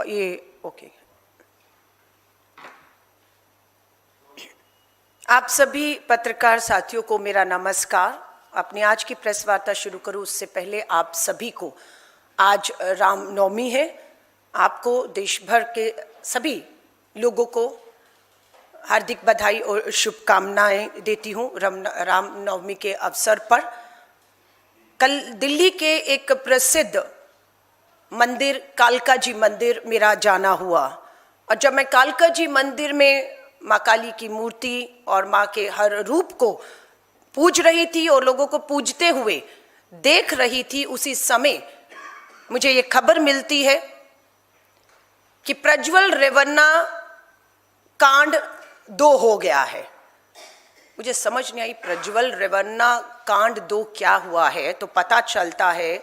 ये ओके। आप सभी पत्रकार साथियों को मेरा नमस्कार। अपनी आज की प्रेस वार्ता शुरू करूं उससे पहले आप सभी को आज रामनवमी है। आपको देश भर के सभी लोगों को हार्दिक बधाई और शुभकामनाएं देती हूं रामनवमी के अवसर पर। कल दिल्ली के एक प्रसिद्ध मंदिर कालका जी मंदिर मेरा जाना हुआ और जब मैं कालका जी मंदिर में माँ काली की मूर्ति और माँ के हर रूप को पूज रही थी और लोगों को पूजते हुए देख रही थी, उसी समय मुझे ये खबर मिलती है कि प्रज्वल रेवन्ना कांड 2 हो गया है। मुझे समझ नहीं आई प्रज्वल रेवन्ना कांड 2 क्या हुआ है। तो पता चलता है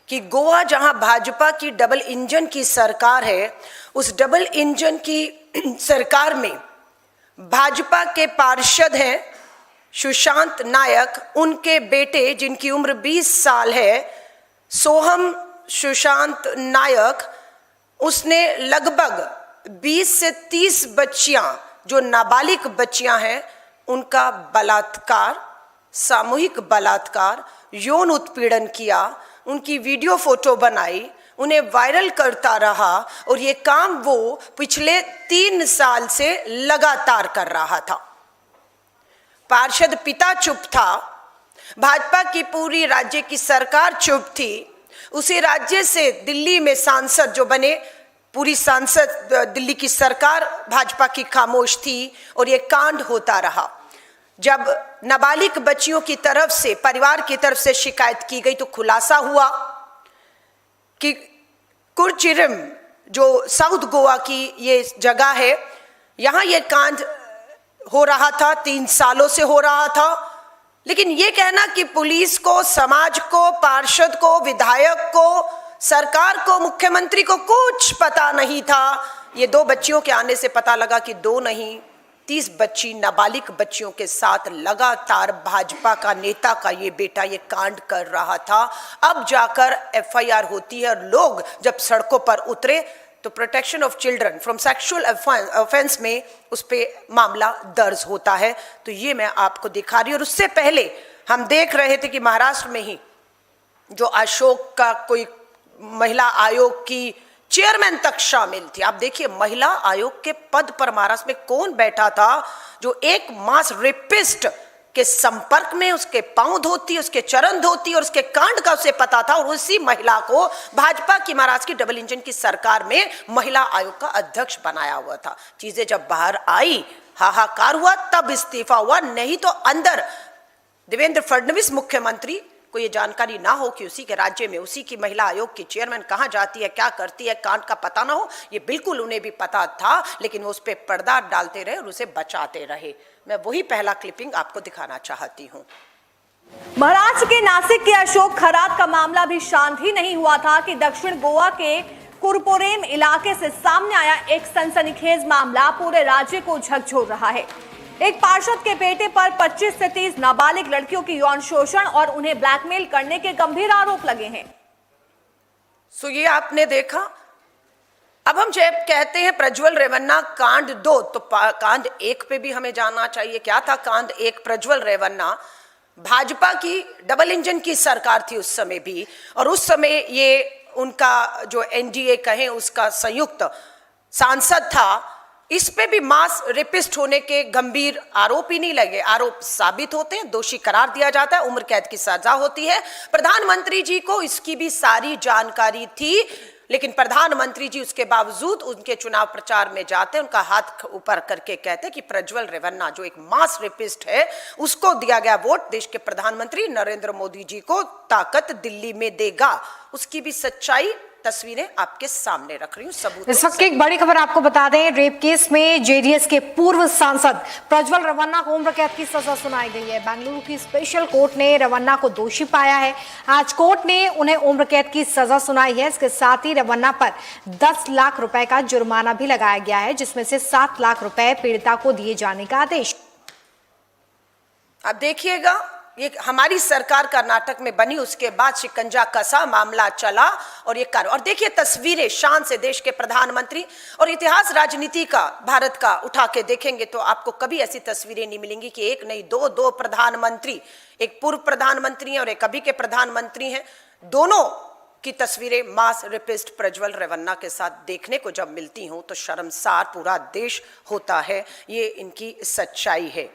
कि गोवा जहां भाजपा की डबल इंजन की सरकार है, उस डबल इंजन की सरकार में भाजपा के पार्षद हैं सुशांत नायक, उनके बेटे जिनकी उम्र 20 साल है, सोहम सुशांत नायक, उसने लगभग 20 से 30 बच्चियां जो नाबालिग बच्चियां हैं उनका बलात्कार, सामूहिक बलात्कार, यौन उत्पीड़न किया, उनकी वीडियो फोटो बनाई, उन्हें वायरल करता रहा और ये काम वो पिछले 3 साल से लगातार कर रहा था। पार्षद पिता चुप था, भाजपा की पूरी राज्य की सरकार चुप थी। उसी राज्य से दिल्ली में सांसद जो बने, पूरी सांसद दिल्ली की सरकार भाजपा की खामोश थी और ये कांड होता रहा। जब नाबालिग बच्चियों की तरफ से, परिवार की तरफ से शिकायत की गई तो खुलासा हुआ कि कुर्चिरम जो साउथ गोवा की ये जगह है, यहाँ ये कांड हो रहा था, 3 सालों से हो रहा था। लेकिन ये कहना कि पुलिस को, समाज को, पार्षद को, विधायक को, सरकार को, मुख्यमंत्री को कुछ पता नहीं था। ये 2 बच्चियों के आने से पता लगा कि 2 नहीं 30 बच्ची, नाबालिग बच्चियों के साथ लगातार भाजपा का नेता का ये बेटा ये कांड कर रहा था। अब जाकर एफआईआर होती है और लोग जब सड़कों पर उतरे तो protection of children from sexual offence में उस पर मामला दर्ज होता है। तो ये मैं आपको दिखा रही हूँ। और उससे पहले हम देख रहे थे कि महाराष्ट्र में ही जो अशोक का कोई महिला आयोग की चेयरमैन तक शामिल थी। आप देखिए महिला आयोग के पद पर महाराष्ट्र में कौन बैठा था जो एक मास रेपिस्ट के संपर्क में उसके पांव धोती, उसके चरण धोती और उसके कांड का उसे पता था। और उसी महिला को भाजपा की महाराष्ट्र की डबल इंजन की सरकार में महिला आयोग का अध्यक्ष बनाया हुआ था। चीजें जब बाहर आई, हाहाकार हुआ, तब इस्तीफा हुआ। नहीं तो अंदर देवेंद्र फडणवीस मुख्यमंत्री को ये जानकारी ना हो कि उसी के राज्य में उसी की महिला आयोग की चेयरमैन कहाँ जाती है, क्या करती है, कांड का पता ना हो, ये बिल्कुल उन्हें भी पता था। लेकिन वो उस पर पर्दा डालते रहे और उसे बचाते रहे। मैं वही पहला क्लिपिंग आपको दिखाना चाहती हूँ। महाराष्ट्र के नासिक के अशोक खरात का मामला भी शांत ही नहीं हुआ था कि दक्षिण गोवा के कुरपोरेम इलाके से सामने आया एक सनसनीखेज मामला पूरे राज्य को झकझोर रहा है। एक पार्षद के बेटे पर 25 से 30 नाबालिग लड़कियों की यौन शोषण और उन्हें ब्लैकमेल करने के गंभीर आरोप लगे हैं। सो ये आपने देखा। अब हम जब कहते हैं प्रज्वल रेवन्ना कांड 2, तो कांड 1 पे भी हमें जानना चाहिए क्या था कांड 1। प्रज्वल रेवन्ना भाजपा की डबल इंजन की सरकार थी उस समय भी, और उस समय ये उनका जो एनडीए कहें उसका संयुक्त सांसद था। इस पे भी मास रेपिस्ट होने के गंभीर आरोप ही नहीं लगे। आरोप साबित होते हैं, दोषी करार दिया जाता है, उम्र कैद की सजा होती है। प्रधानमंत्री जी को इसकी भी सारी जानकारी थी, लेकिन प्रधानमंत्री जी उसके बावजूद उनके चुनाव प्रचार में जाते, उनका हाथ ऊपर करके कहते कि प्रज्वल रेवन्ना जो एक मास रेपिस्ट है उसको दिया गया वोट देश के प्रधानमंत्री नरेंद्र मोदी जी को ताकत दिल्ली में देगा। उसकी भी सच्चाई तस्वीरें आपके सामने रख रही हूं, सबूत। इस वक्त एक बड़ी खबर आपको बता दें, रेप केस में जेडीएस के पूर्व सांसद प्रज्वल रेवन्ना को उम्र कैद की सजा सुनाई गई है। बेंगलुरु की स्पेशल कोर्ट ने रेवन्ना को दोषी पाया है। आज कोर्ट ने उन्हें उम्र कैद की सजा सुनाई है। इसके साथ ही रेवन्ना पर 10 लाख रुपए का जुर्माना भी लगाया गया है, जिसमें से 7 लाख रुपए पीड़िता को दिए जाने का आदेश। अब देखिएगा ये हमारी सरकार कर्नाटक में बनी, उसके बाद शिकंजा कसा, मामला चला और ये कर। और देखिए तस्वीरें शान से देश के प्रधानमंत्री, और इतिहास राजनीति का भारत का उठा के देखेंगे तो आपको कभी ऐसी तस्वीरें नहीं मिलेंगी कि एक नहीं दो प्रधानमंत्री, एक पूर्व प्रधानमंत्री हैं और एक अभी के प्रधानमंत्री हैं, दोनों की तस्वीरें मास रेपिस्ट प्रज्वल रेवन्ना के साथ देखने को जब मिलती हों तो शर्मसार पूरा देश होता है। ये इनकी सच्चाई है।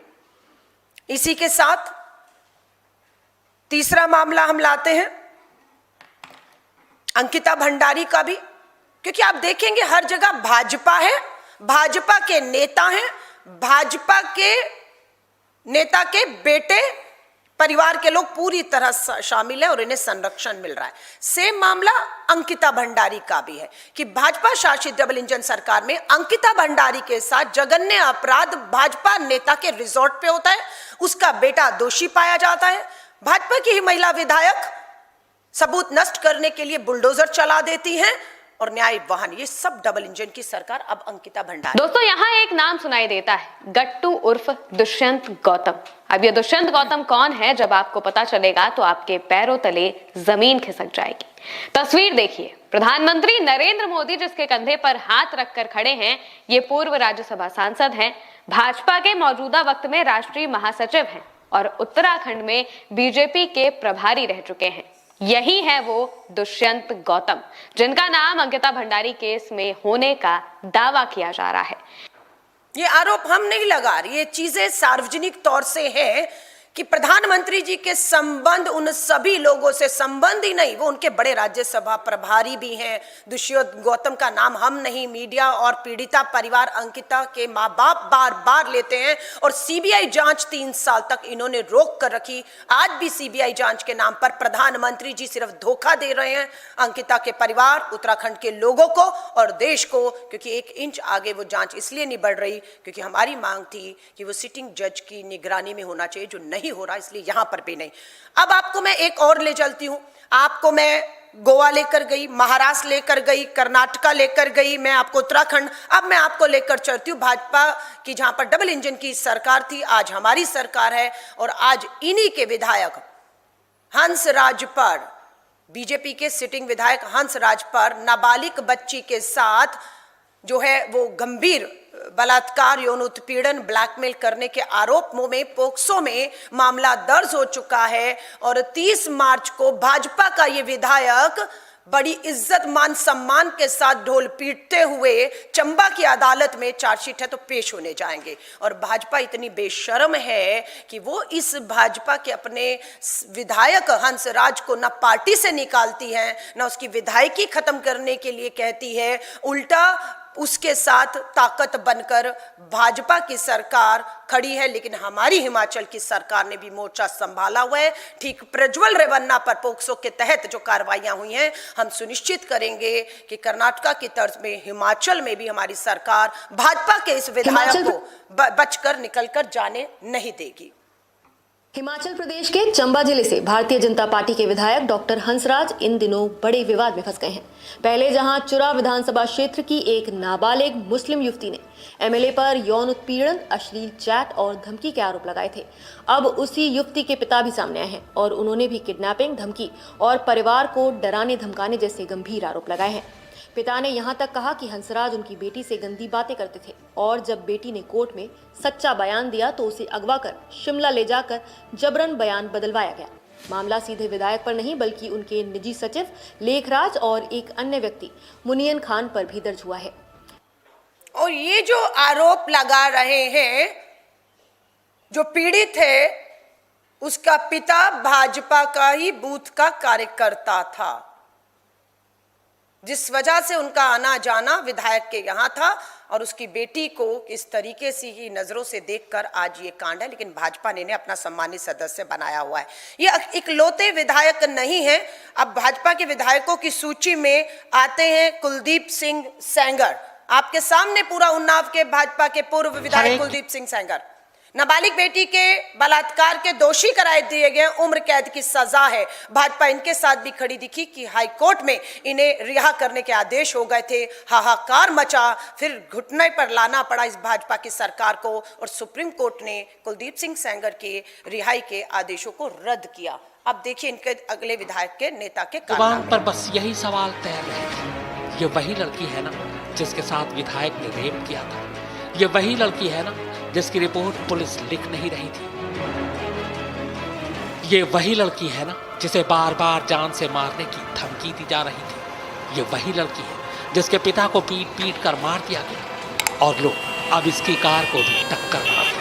इसी के साथ तीसरा मामला हम लाते हैं अंकिता भंडारी का भी, क्योंकि आप देखेंगे हर जगह भाजपा है, भाजपा के नेता हैं, भाजपा के नेता के बेटे परिवार के लोग पूरी तरह शामिल हैं और इन्हें संरक्षण मिल रहा है। सेम मामला अंकिता भंडारी का भी है कि भाजपा शासित डबल इंजन सरकार में अंकिता भंडारी के साथ जघन्य अपराध भाजपा नेता के रिजॉर्ट पे होता है, उसका बेटा दोषी पाया जाता है, भाजपा की ही महिला विधायक सबूत नष्ट करने के लिए बुलडोजर चला देती हैं और न्याय वाहन, ये सब डबल इंजन की सरकार। अब अंकिता भंडारी। दोस्तों यहाँ एक नाम सुनाई देता है, गट्टू उर्फ दुष्यंत गौतम। अब ये दुष्यंत गौतम कौन है, जब आपको पता चलेगा तो आपके पैरों तले जमीन खिसक जाएगी। तस्वीर देखिए, प्रधानमंत्री नरेंद्र मोदी जिसके कंधे पर हाथ रखकर खड़े हैं, ये पूर्व राज्यसभा सांसद हैं, भाजपा के मौजूदा वक्त में राष्ट्रीय महासचिव हैं और उत्तराखंड में बीजेपी के प्रभारी रह चुके हैं। यही है वो दुष्यंत गौतम जिनका नाम अंकिता भंडारी केस में होने का दावा किया जा रहा है। ये आरोप हम नहीं लगा रहे, ये चीजें सार्वजनिक तौर से हैं कि प्रधानमंत्री जी के संबंध उन सभी लोगों से संबंध ही नहीं, वो उनके बड़े राज्यसभा प्रभारी भी हैं। दुष्यंत गौतम का नाम हम नहीं, मीडिया और पीड़िता परिवार अंकिता के माँ बाप बार बार लेते हैं और सीबीआई जांच 3 साल तक इन्होंने रोक कर रखी। आज भी सीबीआई जांच के नाम पर प्रधानमंत्री जी सिर्फ धोखा दे रहे हैं अंकिता के परिवार, उत्तराखंड के लोगों को और देश को, क्योंकि 1 इंच आगे वो जांच इसलिए नहीं बढ़ रही क्योंकि हमारी मांग थी कि वो सिटिंग जज की निगरानी में होना चाहिए, जो नहीं हो रहा, इसलिए यहां पर भी नहीं। अब आपको मैं एक और ले चलती हूं, आपको मैं गोवा लेकर गई, महाराष्ट्र लेकर गई, कर्नाटका लेकर गई, मैं आपको उत्तराखंड, अब मैं आपको लेकर चलती हूं भाजपा की, जहां पर डबल इंजन की सरकार थी, आज हमारी सरकार है और आज इन्हीं के विधायक हंसराज पर, बीजेपी के सिटिंग विधायक हंसराज पर नाबालिग बच्ची के साथ जो है वो गंभीर बलात्कार, यौन उत्पीड़न, ब्लैकमेल करने के आरोप में पोक्सो में मामला दर्ज हो चुका है और 30 मार्च को भाजपा का ये विधायक बड़ी इज्जत मान सम्मान के साथ ढोल पीटते हुए चंबा की अदालत में, चार्जशीट है तो पेश होने जाएंगे। और भाजपा इतनी बेशर्म है कि वो इस भाजपा के अपने विधायक हंसराज को ना पार्टी से निकालती है, ना उसकी विधायकी खत्म करने के लिए कहती है, उल्टा उसके साथ ताकत बनकर भाजपा की सरकार खड़ी है। लेकिन हमारी हिमाचल की सरकार ने भी मोर्चा संभाला हुआ है। ठीक प्रज्वल रेवन्ना पर पोक्सो के तहत जो कार्रवाइयां हुई हैं, हम सुनिश्चित करेंगे कि कर्नाटका की तर्ज में हिमाचल में भी हमारी सरकार भाजपा के इस विधायक को बचकर निकलकर जाने नहीं देगी। हिमाचल प्रदेश के चंबा जिले से भारतीय जनता पार्टी के विधायक डॉक्टर हंसराज इन दिनों बड़े विवाद में फंस गए हैं। पहले जहां चुरा विधानसभा क्षेत्र की एक नाबालिग मुस्लिम युवती ने एमएलए पर यौन उत्पीड़न, अश्लील चैट और धमकी के आरोप लगाए थे, अब उसी युवती के पिता भी सामने आए हैं और उन्होंने भी किडनैपिंग, धमकी और परिवार को डराने धमकाने जैसे गंभीर आरोप लगाए हैं। पिता ने यहां तक कहा कि हंसराज उनकी बेटी से गंदी बातें करते थे और जब बेटी ने कोर्ट में सच्चा बयान दिया तो उसे अगवा कर शिमला ले जाकर जबरन बयान बदलवाया गया। मामला सीधे विधायक पर नहीं बल्कि उनके निजी सचिव लेखराज और एक अन्य व्यक्ति मुनियन खान पर भी दर्ज हुआ है। और ये जो आरोप लगा रहे हैं, जो पीड़ित है उसका पिता भाजपा का ही बूथ का कार्यकर्ता था, जिस वजह से उनका आना जाना विधायक के यहाँ था और उसकी बेटी को इस तरीके से ही नजरों से देखकर आज ये कांड है। लेकिन भाजपा ने इन्हें अपना सम्मानित सदस्य बनाया हुआ है। ये इकलौते विधायक नहीं है। अब भाजपा के विधायकों की सूची में आते हैं कुलदीप सिंह सेंगर, आपके सामने पूरा उन्नाव के भाजपा के पूर्व विधायक कुलदीप सिंह सेंगर। नाबालिग बेटी के बलात्कार के दोषी करार दिए गए, उम्र कैद की सजा है। भाजपा इनके साथ भी खड़ी दिखी कि हाईकोर्ट में इन्हें रिहा करने के आदेश हो गए थे। हाहाकार मचा, फिर घुटने पर लाना पड़ा इस भाजपा की सरकार को और सुप्रीम कोर्ट ने कुलदीप सिंह सेंगर के रिहाई के आदेशों को रद्द किया। अब देखिए इनके अगले विधायक के नेता के जुबान पर बस यही सवाल तैर रहे थे, ये वही लड़की है ना जिसके साथ विधायक ने रेप किया था? ये वही लड़की है ना जिसकी रिपोर्ट पुलिस लिख नहीं रही थी? ये वही लड़की है ना जिसे बार बार जान से मारने की धमकी दी जा रही थी? ये वही लड़की है जिसके पिता को पीट पीट कर मार दिया गया और लो अब इसकी कार को भी टक्कर मार दी।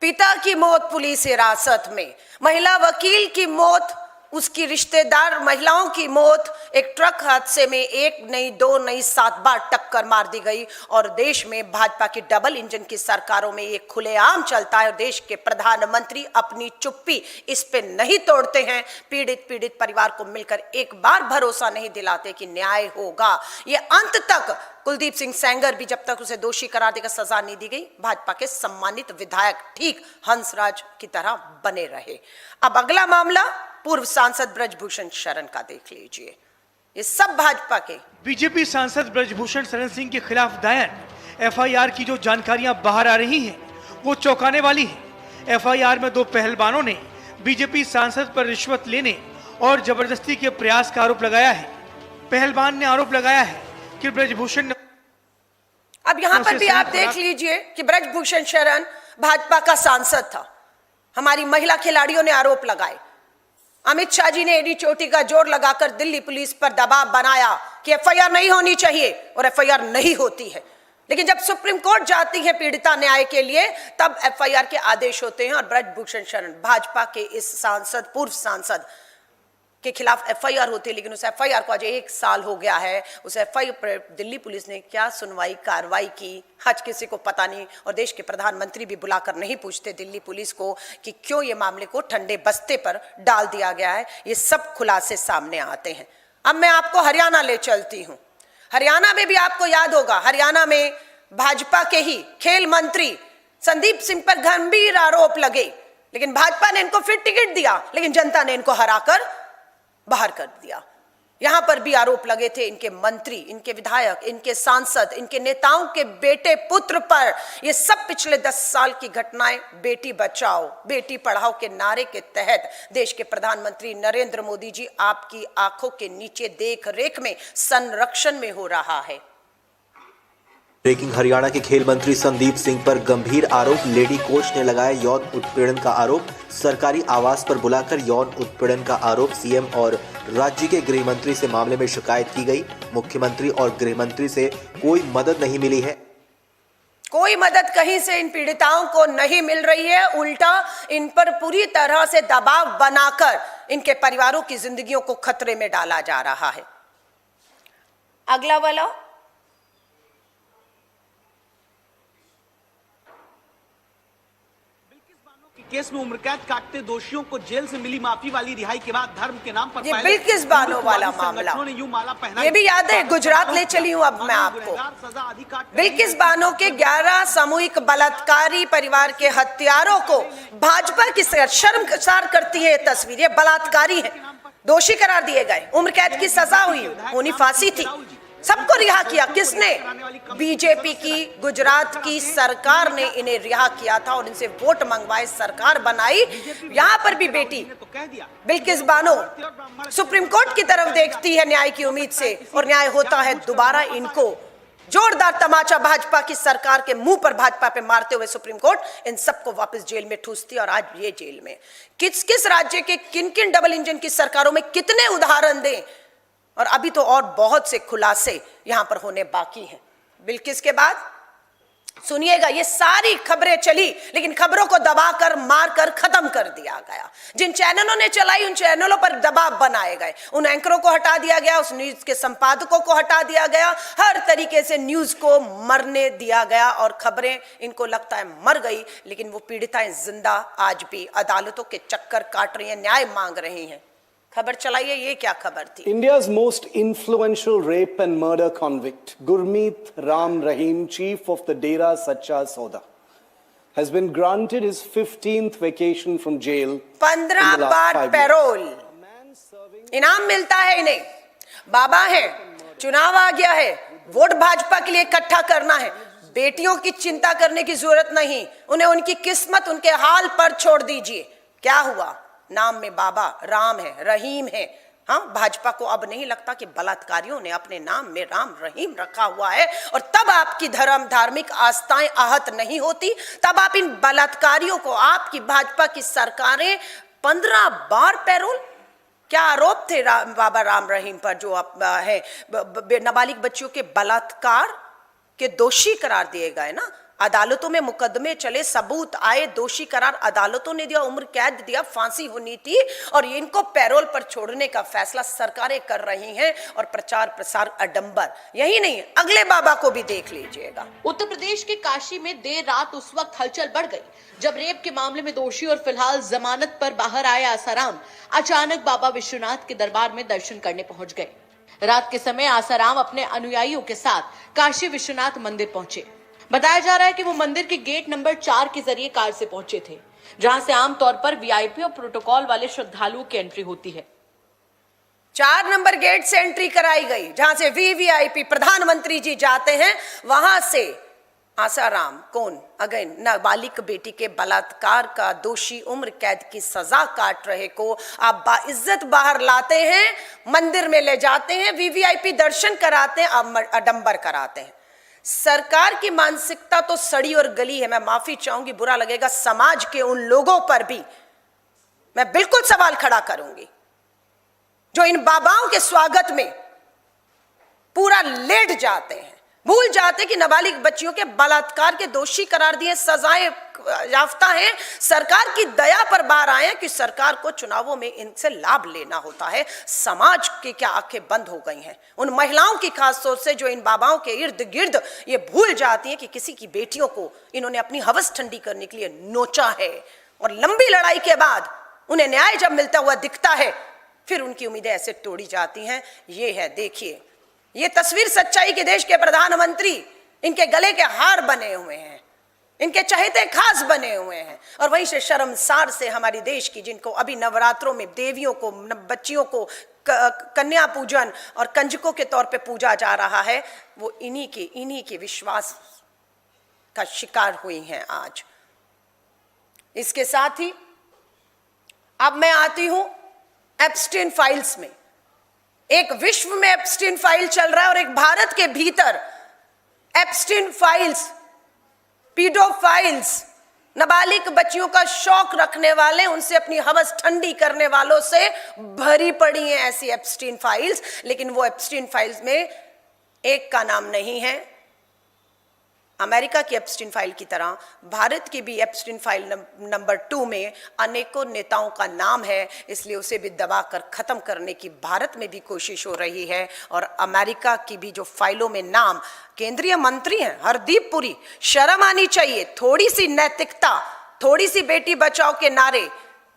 पिता की मौत पुलिस हिरासत में, महिला वकील की मौत, उसकी रिश्तेदार महिलाओं की मौत, एक ट्रक हादसे में एक नहीं दो नहीं 7 बार टक्कर मार दी गई। और देश में भाजपा की डबल इंजन की सरकारों में ये खुलेआम चलता है और देश के प्रधानमंत्री अपनी चुप्पी इस पे नहीं तोड़ते हैं। पीड़ित परिवार को मिलकर एक बार भरोसा नहीं दिलाते कि न्याय होगा। ये अंत तक कुलदीप सिंह सेंगर भी जब तक उसे दोषी करार देकर सजा नहीं दी गई, भाजपा के सम्मानित विधायक ठीक हंसराज की तरह बने रहे। अब अगला मामला पूर्व सांसद ब्रजभूषण शरण का देख लीजिए। ये सब भाजपा के बीजेपी सांसद ब्रजभूषण शरण सिंह के खिलाफ दायर एफआईआर की जो जानकारियां बाहर आ रही हैं वो चौंकाने वाली है। एफआईआर में 2 पहलवानों ने बीजेपी सांसद पर रिश्वत लेने और जबरदस्ती के प्रयास का आरोप लगाया है। पहलवान ने आरोप लगाया है कि ब्रजभूषण ने अब यहां पर भी आप देख लीजिए कि ब्रजभूषण शरण भाजपा का सांसद था। हमारी महिला खिलाड़ियों ने आरोप लगाए। अमित शाह जी ने एडी चोटी का जोर लगाकर दिल्ली पुलिस पर दबाव बनाया कि एफआईआर नहीं होनी चाहिए और एफआईआर नहीं होती है। लेकिन जब सुप्रीम कोर्ट जाती है पीड़िता न्याय के लिए तब एफआईआर के आदेश होते हैं और ब्रजभूषण शरण भाजपा के इस सांसद, पूर्व सांसद के खिलाफ एफआईआर होती है। लेकिन उस एफआईआर को आज 1 साल हो गया है। उस एफआईआर पर दिल्ली पुलिस ने क्या सुनवाई कार्रवाई की, आज किसी को पता नहीं। और देश के प्रधानमंत्री भी बुलाकर नहीं पूछते दिल्ली पुलिस को कि क्यों ये मामले को ठंडे बस्ते पर डाल दिया गया है। ये सब खुलासे सामने आते हैं। अब मैं आपको हरियाणा ले चलती हूं। हरियाणा में भी आपको याद होगा, हरियाणा में भाजपा के ही खेल मंत्री संदीप सिंह पर गंभीर आरोप लगे, लेकिन भाजपा ने इनको फिर टिकट दिया, लेकिन जनता ने इनको हराकर बाहर कर दिया। यहां पर भी आरोप लगे थे इनके मंत्री, इनके विधायक, इनके सांसद, इनके नेताओं के बेटे पुत्र पर। ये सब पिछले 10 साल की घटनाएं बेटी बचाओ बेटी पढ़ाओ के नारे के तहत देश के प्रधानमंत्री नरेंद्र मोदी जी आपकी आंखों के नीचे देख रेख में संरक्षण में हो रहा है। ब्रेकिंग, हरियाणा के खेल मंत्री संदीप सिंह पर गंभीर आरोप, लेडी कोच ने लगाया यौन उत्पीड़न का आरोप, सरकारी आवास पर बुलाकर यौन उत्पीड़न का आरोप, सीएम और राज्य के गृह मंत्री से मामले में शिकायत की गई। मुख्यमंत्री और गृह मंत्री से कोई मदद नहीं मिली है। कोई मदद कहीं से इन पीड़िताओं को नहीं मिल रही है, उल्टा इन पर पूरी तरह से दबाव बनाकर इनके परिवारों की जिंदगियों को खतरे में डाला जा रहा है। अगला वाला, केस में उम्र कैद काटते दोषियों को जेल से मिली माफी वाली रिहाई के बाद धर्म के नाम पर ये बिल्किस बानो वाला मामला, ये भी याद है, गुजरात ले चली हूं। अब मैं आपको बिल्किस बानो के 11 सामूहिक बलात्कारी परिवार के हत्यारों को भाजपा की शर्मसार करती है ये तस्वीर। ये बलात्कारी है, दोषी करार दिए गए, उम्र कैद की सजा हुई, उन्हीं फांसी थी, सबको रिहा किया। किसने? बीजेपी की गुजरात की सरकार ने इन्हें रिहा किया था और इनसे वोट मंगवाए, सरकार बनाई। यहां पर भी बेटी बिल्किस बानो सुप्रीम कोर्ट की तरफ देखती है न्याय की उम्मीद से, और न्याय होता है दोबारा इनको जोरदार तमाचा भाजपा की सरकार के मुंह पर भाजपा पे मारते हुए सुप्रीम कोर्ट इन सबको वापस जेल में ठूसती है। और आज ये जेल में किस किस राज्य के किन किन डबल इंजन की सरकारों में कितने उदाहरण दें, और अभी तो और बहुत से खुलासे यहां पर होने बाकी हैं। बिल्किस के बाद सुनिएगा, ये सारी खबरें चली, लेकिन खबरों को दबाकर मारकर खत्म कर दिया गया। जिन चैनलों ने चलाई उन चैनलों पर दबाव बनाए गए, उन एंकरों को हटा दिया गया, उस न्यूज के संपादकों को हटा दिया गया, हर तरीके से न्यूज को मरने दिया गया। और खबरें इनको लगता है मर गई, लेकिन वो पीड़िताएं जिंदा आज भी अदालतों के चक्कर काट रही हैं, न्याय मांग रही हैं। खबर चलाइए, ये क्या खबर थी? India's most influential rape and murder convict, Gurmeet Ram Rahim, chief of the Dera Sacha Sauda, has been granted his 15th vacation from jail. 15 बार पैरोल, इनाम मिलता है इन्हें। बाबा है, चुनाव आ गया है, वोट भाजपा के लिए इकट्ठा करना है, बेटियों की चिंता करने की जरूरत नहीं, उन्हें उनकी किस्मत उनके हाल पर छोड़ दीजिए। क्या हुआ? नाम में बाबा राम है, रहीम है। हाँ, भाजपा को अब नहीं लगता कि बलात्कारियों ने अपने नाम में राम रहीम रखा हुआ है, और तब आपकी धार्मिक आस्थाएं आहत नहीं होती। तब आप इन बलात्कारियों को, आपकी भाजपा की सरकारें 15 बार पैरोल। क्या आरोप थे बाबा राम रहीम पर, जो है नाबालिग बच्चियों के बलात्कार के दोषी करार दिए गए ना। अदालतों में मुकदमे चले, सबूत आए, दोषी करार अदालतों ने दिया, उम्र कैद दिया, फांसी होनी थी, और इनको पैरोल पर छोड़ने का फैसला सरकारें कर रही हैं। और प्रचार प्रसार अडंबर। यही नहीं, अगले बाबा को भी देख लीजिएगा। उत्तर प्रदेश के काशी में देर रात उस वक्त हलचल बढ़ गई जब रेप के मामले में दोषी और फिलहाल जमानत पर बाहर आए आसाराम अचानक बाबा विश्वनाथ के दरबार में दर्शन करने पहुंच गए। रात के समय आसाराम अपने अनुयायियों के साथ काशी विश्वनाथ मंदिर पहुंचे। बताया जा रहा है कि वो मंदिर के गेट नंबर 4 के जरिए कार से पहुंचे थे, जहां से आमतौर पर वीआईपी और प्रोटोकॉल वाले श्रद्धालुओं की एंट्री होती है। 4 नंबर गेट से एंट्री कराई गई, जहां से वीवीआईपी प्रधानमंत्री जी जाते हैं। वहां से आसाराम, कौन, अगेन नाबालिग बेटी के बलात्कार का दोषी, उम्र कैद की सजा काट रहे को आप बाइज्जत बाहर लाते हैं, मंदिर में ले जाते हैं, वीवीआईपी दर्शन कराते हैं, आडंबर कराते हैं। सरकार की मानसिकता तो सड़ी और गली है। मैं माफी चाहूंगी, बुरा लगेगा, समाज के उन लोगों पर भी मैं बिल्कुल सवाल खड़ा करूंगी जो इन बाबाओं के स्वागत में पूरा लेट जाते हैं, भूल जाते कि नाबालिग बच्चियों के बलात्कार के दोषी करार दिए, सजाएं याफ्ता हैं, सरकार की दया पर बाहर आए कि सरकार को चुनावों में इनसे लाभ लेना होता है। समाज की क्या आंखें बंद हो गई हैं? उन महिलाओं की खास तौर से जो इन बाबाओं के इर्द गिर्द ये भूल जाती हैं कि किसी की बेटियों को इन्होंने अपनी हवस ठंडी करने के लिए नोचा है, और लंबी लड़ाई के बाद उन्हें न्याय जब मिलता हुआ दिखता है, फिर उनकी उम्मीदें ऐसे तोड़ी जाती हैं। ये है, देखिए, ये तस्वीर सच्चाई के देश के प्रधानमंत्री इनके गले के हार बने हुए हैं, इनके चहेते खास बने हुए हैं, और वहीं से शर्मसार से हमारे देश की, जिनको अभी नवरात्रों में देवियों को, बच्चियों को कन्या पूजन और कंजकों के तौर पे पूजा जा रहा है, वो इन्हीं के विश्वास का शिकार हुई हैं आज। इसके साथ ही अब मैं आती हूं एप्स्टीन फाइल्स में। एक विश्व में एप्स्टीन फाइल चल रहा है और एक भारत के भीतर एप्स्टीन फाइल्स, पीडोफाइल्स, नाबालिग बच्चियों का शौक रखने वाले, उनसे अपनी हवस ठंडी करने वालों से भरी पड़ी हैं ऐसी एप्स्टीन फाइल्स। लेकिन वो एप्स्टीन फाइल्स में एक का नाम नहीं है। अमेरिका की एप्स्टीन फाइल की तरह भारत की भी एप्स्टीन फाइल नंबर 2 में अनेकों नेताओं का नाम है, इसलिए उसे भी दबाकर खत्म करने की भारत में भी कोशिश हो रही है। और अमेरिका की भी जो फाइलों में नाम केंद्रीय मंत्री हैं हरदीप पुरी, शर्म आनी चाहिए, थोड़ी सी नैतिकता, थोड़ी सी बेटी बचाओ के नारे,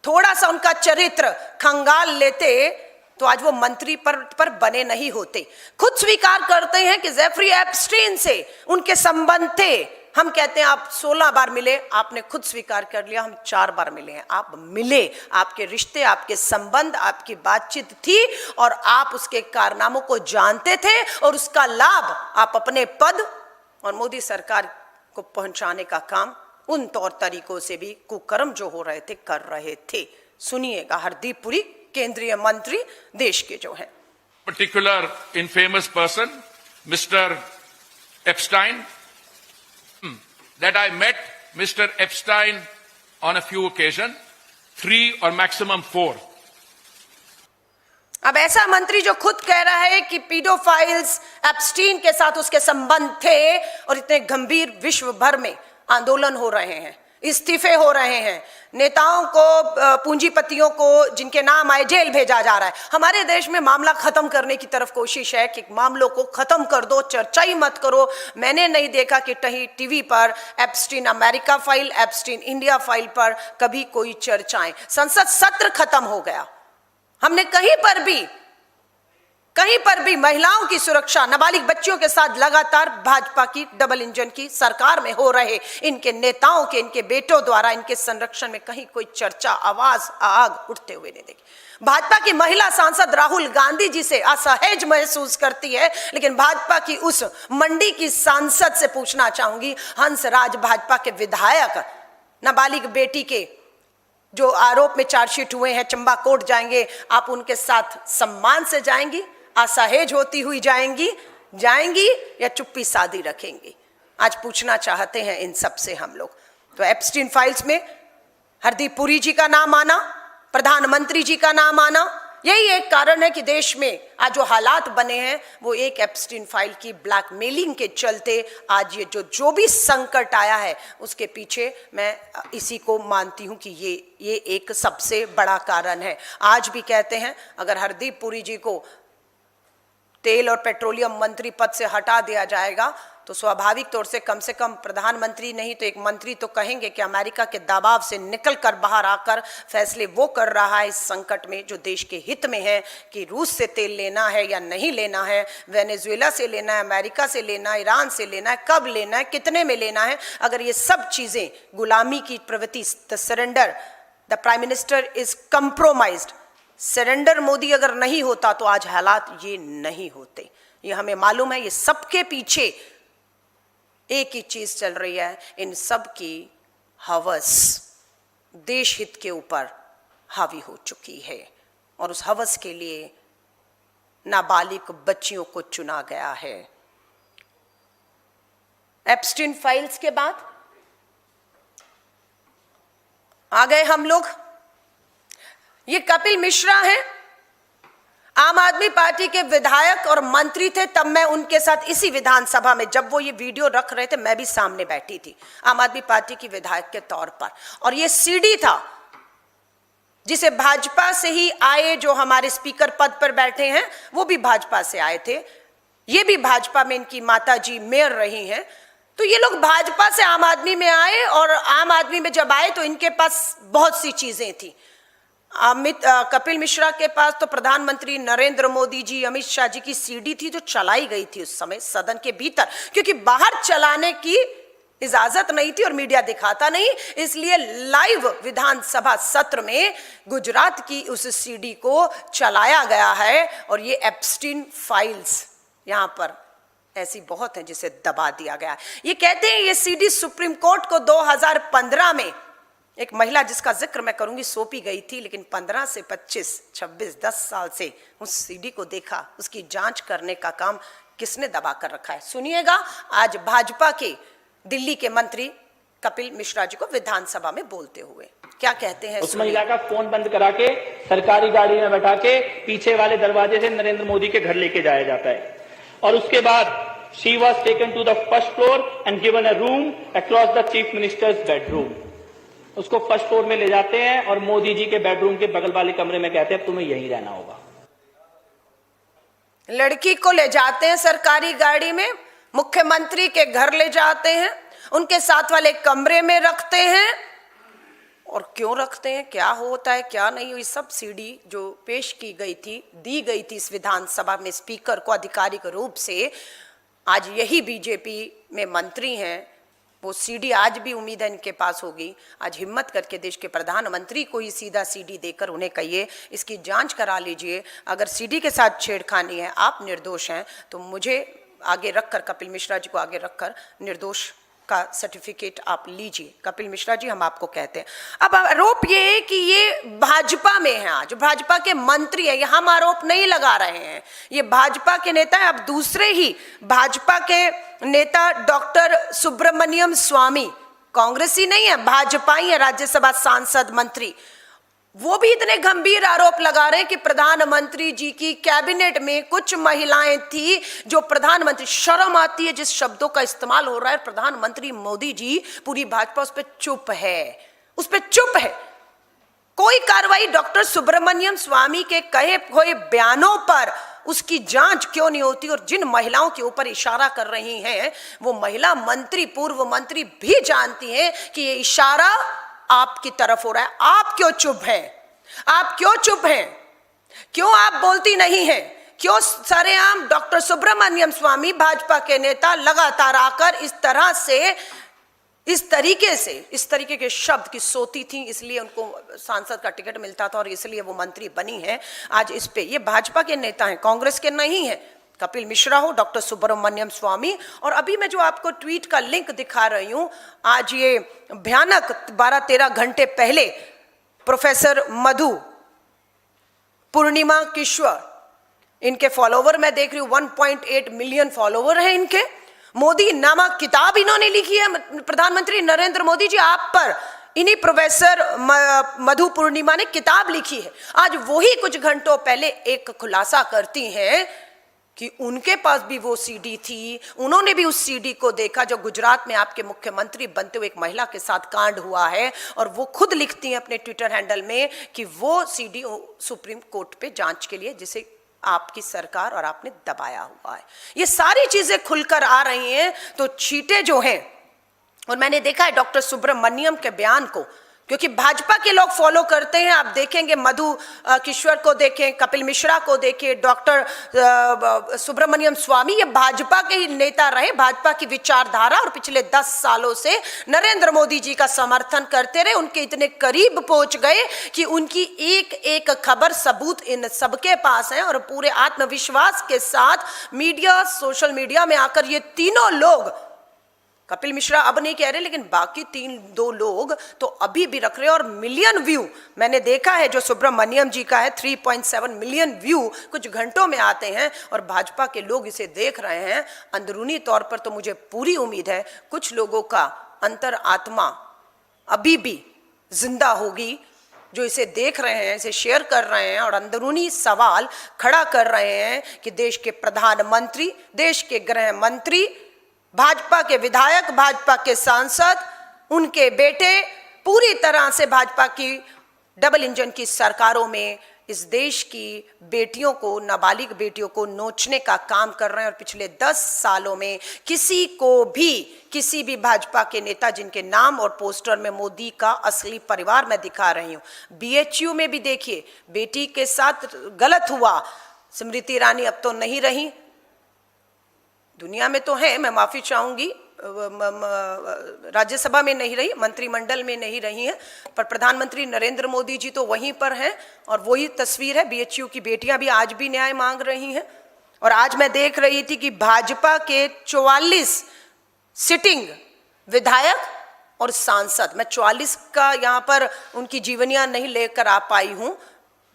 थोड़ा सा उनका चरित्र खंगाल लेते तो आज वो मंत्री पर बने नहीं होते। खुद स्वीकार करते हैं कि जेफरी एप्स्टीन से उनके संबंध थे। हम कहते हैं आप 16 बार मिले, आपने खुद स्वीकार कर लिया हम 4 बार मिले हैं। आप मिले, आपके रिश्ते, आपके संबंध, आपकी बातचीत थी, और आप उसके कारनामों को जानते थे, और उसका लाभ आप अपने पद और मोदी सरकार को पहुंचाने का काम उन तौर तरीकों से भी कुकर्म जो हो रहे थे कर रहे थे। सुनिएगा हरदीप पुरी, केंद्रीय मंत्री देश के जो हैं। Particular infamous person mister Epstein, that I met Mr. Epstein on a few occasions, 3 or maximum 4. अब ऐसा मंत्री जो खुद कह रहा है कि पीडोफाइल्स एप्स्टीन के साथ उसके संबंध थे, और इतने गंभीर विश्व भर में आंदोलन हो रहे हैं, इस्तीफे हो रहे हैं, नेताओं को, पूंजीपतियों को जिनके नाम आए जेल भेजा जा रहा है। हमारे देश में मामला खत्म करने की तरफ कोशिश है कि मामलों को खत्म कर दो, चर्चा ही मत करो। मैंने नहीं देखा कि कहीं टीवी पर Epstein America file, Epstein India file पर कभी कोई चर्चाएं। संसद सत्र खत्म हो गया, हमने कहीं पर भी महिलाओं की सुरक्षा, नाबालिग बच्चियों के साथ लगातार भाजपा की डबल इंजन की सरकार में हो रहे इनके नेताओं के, इनके बेटों द्वारा इनके संरक्षण में कहीं कोई चर्चा, आवाज, आग उठते हुए नहीं देखी। भाजपा की महिला सांसद राहुल गांधी जी से असहज महसूस करती है, लेकिन भाजपा की उस मंडी की सांसद से पूछना चाहूंगी, हंसराज भाजपा के विधायक, नाबालिग बेटी के जो आरोप में चार्जशीट हुए हैं, चंबा कोर्ट जाएंगे, आप उनके साथ सम्मान से जाएंगी, असहज होती हुई जाएंगी या चुप्पी साधी रखेंगी? आज पूछना चाहते हैं इन सब से हम लोग। तो एप्स्टीन फाइल्स में हरदीप पुरी जी का नाम आना, प्रधानमंत्री जी का नाम आना, यही एक कारण है कि देश में आज जो हालात बने हैं वो एक एप्स्टीन फाइल की ब्लैकमेलिंग के चलते आज ये जो भी संकट आया है उसके पीछे मैं इसी को मानती हूं कि ये एक सबसे बड़ा कारण है। आज भी कहते हैं अगर हरदीप पुरी जी को तेल और पेट्रोलियम मंत्री पद से हटा दिया जाएगा तो स्वाभाविक तौर से कम प्रधानमंत्री नहीं तो एक मंत्री तो कहेंगे कि अमेरिका के दबाव से निकलकर बाहर आकर फैसले वो कर रहा है इस संकट में जो देश के हित में है, कि रूस से तेल लेना है या नहीं लेना है, वेनेजुएला से लेना है, अमेरिका से लेना है, ईरान से लेना है, कब लेना है, कितने में लेना है। अगर ये सब चीजें गुलामी की प्रवृत्ति, the surrender, the prime minister is compromised, surrender Modi अगर नहीं होता तो आज हालात ये नहीं होते। ये हमें मालूम है। ये सबके पीछे एक ही चीज चल रही है, इन सब की हवस देश हित के ऊपर हावी हो चुकी है और उस हवस के लिए नाबालिग बच्चियों को चुना गया है। एप्स्टीन फाइल्स के बाद आ गए हम लोग, ये कपिल मिश्रा हैं, आम आदमी पार्टी के विधायक और मंत्री थे। तब मैं उनके साथ इसी विधानसभा में जब वो ये वीडियो रख रहे थे मैं भी सामने बैठी थी आम आदमी पार्टी की विधायक के तौर पर, और ये सीडी था जिसे भाजपा से ही आए जो हमारे स्पीकर पद पर बैठे हैं वो भी भाजपा से आए थे, ये भी भाजपा में इनकी माता जी मेयर रही हैं। तो ये लोग भाजपा से आम आदमी में आए और आम आदमी में जब आए तो इनके पास बहुत सी चीजें थी। कपिल मिश्रा के पास तो प्रधानमंत्री नरेंद्र मोदी जी, अमित शाह जी की सीडी थी जो चलाई गई थी उस समय सदन के भीतर, क्योंकि बाहर चलाने की इजाजत नहीं थी और मीडिया दिखाता नहीं, इसलिए लाइव विधानसभा सत्र में गुजरात की उस सीडी को चलाया गया है। और ये एप्स्टीन फाइल्स यहां पर ऐसी बहुत हैं जिसे दबा दिया गया है। ये कहते हैं ये सीडी सुप्रीम कोर्ट को 2015 में एक महिला जिसका जिक्र मैं करूंगी सौंपी गई थी, लेकिन 15 से 25, 26, 10 साल से उस सीडी को देखा, उसकी जांच करने का काम किसने दबा कर रखा है। सुनिएगा आज भाजपा के दिल्ली के मंत्री कपिल मिश्रा जी को विधानसभा में बोलते हुए क्या कहते हैं। उस महिला का फोन बंद करा के सरकारी गाड़ी में बैठा के पीछे वाले दरवाजे से नरेंद्र मोदी के घर लेके जाया जाता है और उसके बाद she was taken to the first floor and given a room across the chief minister's bedroom। उसको फर्स्ट फ्लोर में ले जाते हैं और मोदी जी के बेडरूम के बगल वाले कमरे में कहते हैं तुम्हें यहीं रहना होगा। लड़की को ले जाते हैं सरकारी गाड़ी में, मुख्यमंत्री के घर ले जाते हैं, उनके साथ वाले कमरे में रखते हैं। और क्यों रखते हैं, क्या होता है क्या नहीं, ये सब सीडी जो पेश की गई थी, दी गई थी इस विधानसभा में स्पीकर को आधिकारिक रूप से। आज यही बीजेपी में मंत्री हैं, वो सीडी आज भी उम्मीद है इनके पास होगी। आज हिम्मत करके देश के प्रधानमंत्री को ही सीधा सीडी देकर उन्हें कहिए इसकी जांच करा लीजिए। अगर सीडी के साथ छेड़खानी है, आप निर्दोष हैं, तो मुझे आगे रखकर, कपिल मिश्रा जी को आगे रखकर निर्दोष का सर्टिफिकेट आप लीजिए। कपिल मिश्रा जी हम आपको कहते हैं। अब आरोप ये है कि ये भाजपा में है, आज भाजपा के मंत्री है, ये हम आरोप नहीं लगा रहे हैं, ये भाजपा के नेता है। अब दूसरे ही भाजपा के नेता डॉक्टर सुब्रमण्यम स्वामी, कांग्रेसी नहीं है, भाजपा ही है, राज्यसभा सांसद मंत्री, वो भी इतने गंभीर आरोप लगा रहे हैं कि प्रधानमंत्री जी की कैबिनेट में कुछ महिलाएं थी जो प्रधानमंत्री, शर्म आती है जिस शब्दों का इस्तेमाल हो रहा है, प्रधानमंत्री मोदी जी, पूरी भाजपा उस पर चुप है, उस पर चुप है। कोई कार्रवाई डॉक्टर सुब्रमण्यम स्वामी के कहे हुए बयानों पर उसकी जांच क्यों नहीं होती। और जिन महिलाओं के ऊपर इशारा कर रही हैं वो महिला मंत्री, पूर्व मंत्री भी जानती हैं कि ये इशारा आपकी तरफ हो रहा है। आप क्यों चुप हैं, आप क्यों चुप हैं? क्यों आप बोलती नहीं हैं? क्यों सरेआम डॉक्टर सुब्रमण्यम स्वामी भाजपा के नेता लगातार आकर इस तरीके के शब्द की सोती थी, इसलिए उनको सांसद का टिकट मिलता था और इसलिए वो मंत्री बनी है। आज इस पे ये भाजपा के नेता हैं, कांग्रेस के नहीं है। कपिल मिश्रा हो, डॉक्टर सुब्रमण्यम स्वामी, और अभी मैं जो आपको ट्वीट का लिंक दिखा रही हूं, आज ये भयानक 12-13 घंटे पहले प्रोफेसर मधु पूर्णिमा किश्वर, इनके फॉलोवर मैं देख रही हूं 1.8 मिलियन फॉलोवर हैं इनके। मोदी नामक किताब इन्होंने लिखी है, प्रधानमंत्री नरेंद्र मोदी जी आप पर, इन्हीं प्रोफेसर मधु पूर्णिमा ने किताब लिखी है। आज वही कुछ घंटों पहले एक खुलासा करती हैं कि उनके पास भी वो सीडी थी, उन्होंने भी उस सीडी को देखा जो गुजरात में आपके मुख्यमंत्री बनते हुए एक महिला के साथ कांड हुआ है, और वो खुद लिखती हैं अपने ट्विटर हैंडल में कि वो सीडी सुप्रीम कोर्ट पे जांच के लिए, जिसे आपकी सरकार और आपने दबाया हुआ है। ये सारी चीजें खुलकर आ रही हैं, तो चीटे जो हैं, और मैंने देखा है डॉक्टर सुब्रमण्यम के बयान को, क्योंकि भाजपा के लोग फॉलो करते हैं। आप देखेंगे मधु किश्वर को देखें, कपिल मिश्रा को देखें, डॉक्टर सुब्रमण्यम स्वामी, ये भाजपा के ही नेता रहे, भाजपा की विचारधारा, और पिछले 10 सालों से नरेंद्र मोदी जी का समर्थन करते रहे, उनके इतने करीब पहुंच गए कि उनकी एक एक खबर सबूत इन सबके पास है, और पूरे आत्मविश्वास के साथ मीडिया, सोशल मीडिया में आकर ये तीनों लोग, कपिल मिश्रा अब नहीं कह रहे, लेकिन बाकी 3-2 लोग तो अभी भी रख रहे हैं, और मिलियन व्यू मैंने देखा है जो सुब्रमण्यम जी का है, 3.7 मिलियन व्यू कुछ घंटों में आते हैं, और भाजपा के लोग इसे देख रहे हैं। अंदरूनी तौर पर तो मुझे पूरी उम्मीद है कुछ लोगों का अंतर आत्मा अभी भी जिंदा होगी, जो इसे देख रहे हैं, इसे शेयर कर रहे हैं, और अंदरूनी सवाल खड़ा कर रहे हैं कि देश के प्रधानमंत्री, देश के गृह मंत्री, भाजपा के विधायक, भाजपा के सांसद, उनके बेटे पूरी तरह से भाजपा की डबल इंजन की सरकारों में इस देश की बेटियों को, नाबालिग बेटियों को नोचने का काम कर रहे हैं। और पिछले 10 सालों में किसी भी भाजपा के नेता जिनके नाम और पोस्टर में मोदी का असली परिवार मैं दिखा रही हूं, BHU में भी देखिए बेटी के साथ गलत हुआ, स्मृति ईरानी अब तो नहीं रही, दुनिया में तो है, मैं माफी चाहूंगी, राज्यसभा में नहीं रही, मंत्रिमंडल में नहीं रही हैं, पर प्रधानमंत्री नरेंद्र मोदी जी तो वहीं पर हैं, और वही तस्वीर है। BHU की बेटियां भी आज भी न्याय मांग रही हैं। और आज मैं देख रही थी कि भाजपा के 44 सिटिंग विधायक और सांसद, मैं 44 का यहाँ पर उनकी जीवनियां नहीं लेकर आ पाई हूँ,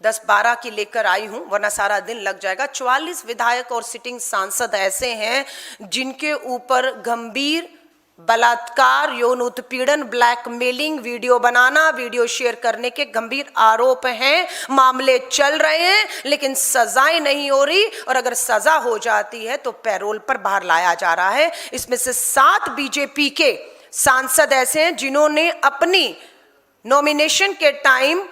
10-12 की लेकर आई हूं, वरना सारा दिन लग जाएगा। 44 विधायक और सिटिंग सांसद ऐसे हैं जिनके ऊपर गंभीर बलात्कार, यौन उत्पीड़न, ब्लैकमेलिंग, वीडियो बनाना, वीडियो शेयर करने के गंभीर आरोप हैं। मामले चल रहे हैं, लेकिन सजाएं नहीं हो रही, और अगर सजा हो जाती है तो पैरोल पर बाहर लाया जा रहा है। इसमें से 7 बीजेपी के सांसद ऐसे हैं जिन्होंने अपनी नॉमिनेशन के टाइम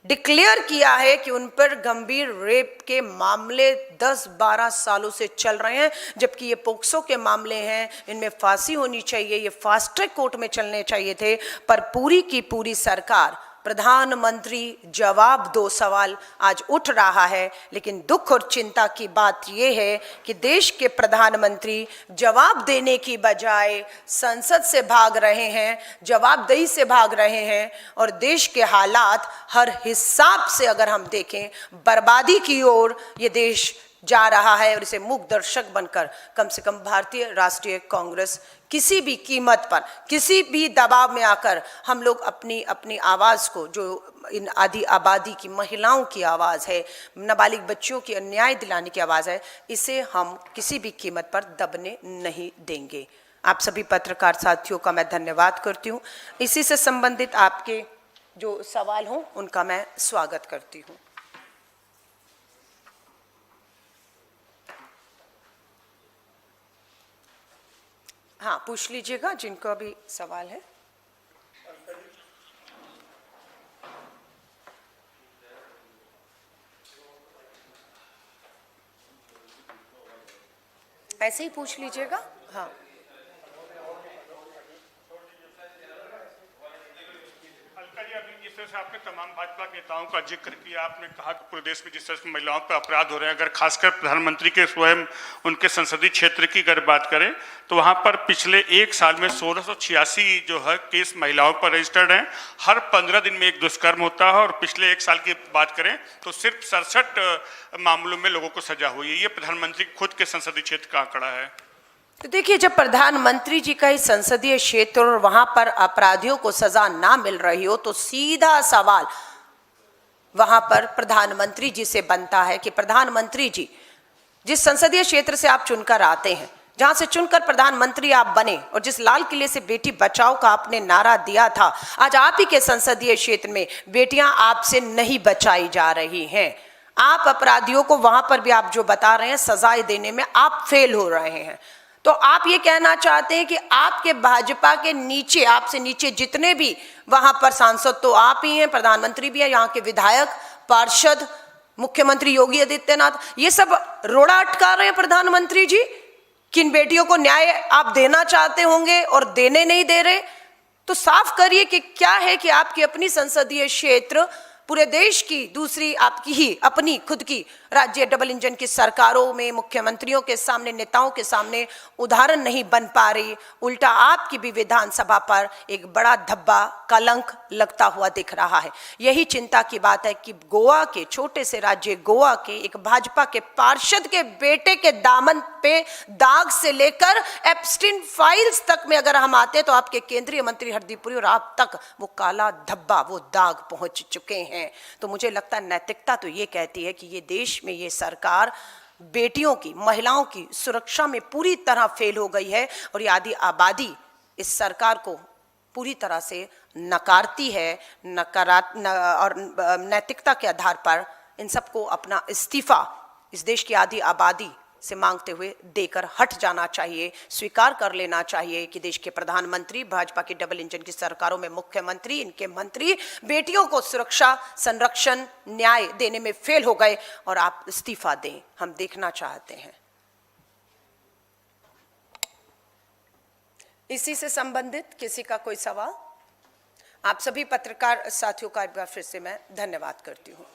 डिक्लेयर किया है कि उन पर गंभीर रेप के मामले 10-12 सालों से चल रहे हैं, जबकि ये पोक्सो के मामले हैं, इनमें फांसी होनी चाहिए, ये फास्ट ट्रैक कोर्ट में चलने चाहिए थे। पर पूरी की पूरी सरकार, प्रधानमंत्री जवाब दो सवाल आज उठ रहा है। लेकिन दुख और चिंता की बात यह है कि देश के प्रधानमंत्री जवाब देने की बजाय संसद से भाग रहे हैं, जवाबदेही से भाग रहे हैं, और देश के हालात हर हिसाब से अगर हम देखें बर्बादी की ओर ये देश जा रहा है। और इसे मूक दर्शक बनकर कम से कम भारतीय राष्ट्रीय कांग्रेस किसी भी कीमत पर, किसी भी दबाव में आकर हम लोग अपनी अपनी आवाज़ को, जो इन आधी आबादी की महिलाओं की आवाज़ है, नाबालिग बच्चियों की न्याय दिलाने की आवाज़ है, इसे हम किसी भी कीमत पर दबने नहीं देंगे। आप सभी पत्रकार साथियों का मैं धन्यवाद करती हूँ। इसी से संबंधित आपके जो सवाल हों उनका मैं स्वागत करती हूँ। हाँ, पूछ लीजिएगा जिनको भी सवाल है। ऐसे ही पूछ लीजिएगा। हाँ, अलका जी, अभी जिस जैसे आपने तमाम भाजपा के नेताओं का जिक्र किया, आपने कहा कि पूरे देश में जिस तरह से महिलाओं पर अपराध हो रहे हैं, अगर खासकर प्रधानमंत्री के स्वयं उनके संसदीय क्षेत्र की अगर बात करें तो वहां पर पिछले एक साल में 1686 जो है केस महिलाओं पर रजिस्टर्ड हैं। हर 15 दिन में एक दुष्कर्म होता है और पिछले एक साल की बात करें तो सिर्फ 67 मामलों में लोगों को सजा हुई है। ये प्रधानमंत्री खुद के संसदीय क्षेत्र का आंकड़ा है। तो देखिए, जब प्रधानमंत्री जी का ही संसदीय क्षेत्र और वहां पर अपराधियों को सजा ना मिल रही हो तो सीधा सवाल वहां पर प्रधानमंत्री जी से बनता है कि प्रधानमंत्री जी जिस संसदीय क्षेत्र से आप चुनकर आते हैं, जहां से चुनकर प्रधानमंत्री आप बने और जिस लाल किले से बेटी बचाओ का आपने नारा दिया था, आज आप ही के संसदीय क्षेत्र में बेटियां आपसे नहीं बचाई जा रही हैं। आप अपराधियों को वहां पर भी आप जो बता रहे हैं सजाएं देने में आप फेल हो रहे हैं। तो आप ये कहना चाहते हैं कि आपके भाजपा के नीचे, आपसे नीचे जितने भी वहां पर सांसद तो आप ही हैं, प्रधानमंत्री भी हैं, यहाँ के विधायक, पार्षद, मुख्यमंत्री योगी आदित्यनाथ, ये सब रोड़ा अटका रहे हैं प्रधानमंत्री जी। किन बेटियों को न्याय आप देना चाहते होंगे और देने नहीं दे रहे, तो साफ करिए कि क्या है कि आपकी अपनी संसदीय क्षेत्र पूरे देश की दूसरी आपकी ही अपनी खुद की राज्य डबल इंजन की सरकारों में मुख्यमंत्रियों के सामने, नेताओं के सामने उदाहरण नहीं बन पा रही। उल्टा आपकी भी विधानसभा पर एक बड़ा धब्बा, कलंक लगता हुआ दिख रहा है। यही चिंता की बात है कि गोवा के, छोटे से राज्य गोवा के एक भाजपा के पार्षद के बेटे के दामन पे दाग से लेकर एप्स्टीन फाइल्स तक में अगर हम आते हैं तो आपके केंद्रीय मंत्री हरदीप पुरी और आप तक वो काला धब्बा, वो दाग पहुंच चुके हैं। तो मुझे लगता है नैतिकता तो ये कहती है कि ये देश में ये सरकार बेटियों की, महिलाओं की सुरक्षा में पूरी तरह फेल हो गई है और ये आधी आबादी इस सरकार को पूरी तरह से नकारती है। और नैतिकता के आधार पर इन सबको अपना इस्तीफा इस देश की आधी आबादी से मांगते हुए देकर हट जाना चाहिए, स्वीकार कर लेना चाहिए कि देश के प्रधानमंत्री, भाजपा की डबल इंजन की सरकारों में मुख्यमंत्री, इनके मंत्री बेटियों को सुरक्षा, संरक्षण, न्याय देने में फेल हो गए और आप इस्तीफा दें, हम देखना चाहते हैं। इसी से संबंधित किसी का कोई सवाल? आप सभी पत्रकार साथियों का एक बार फिर से मैं धन्यवाद करती हूं।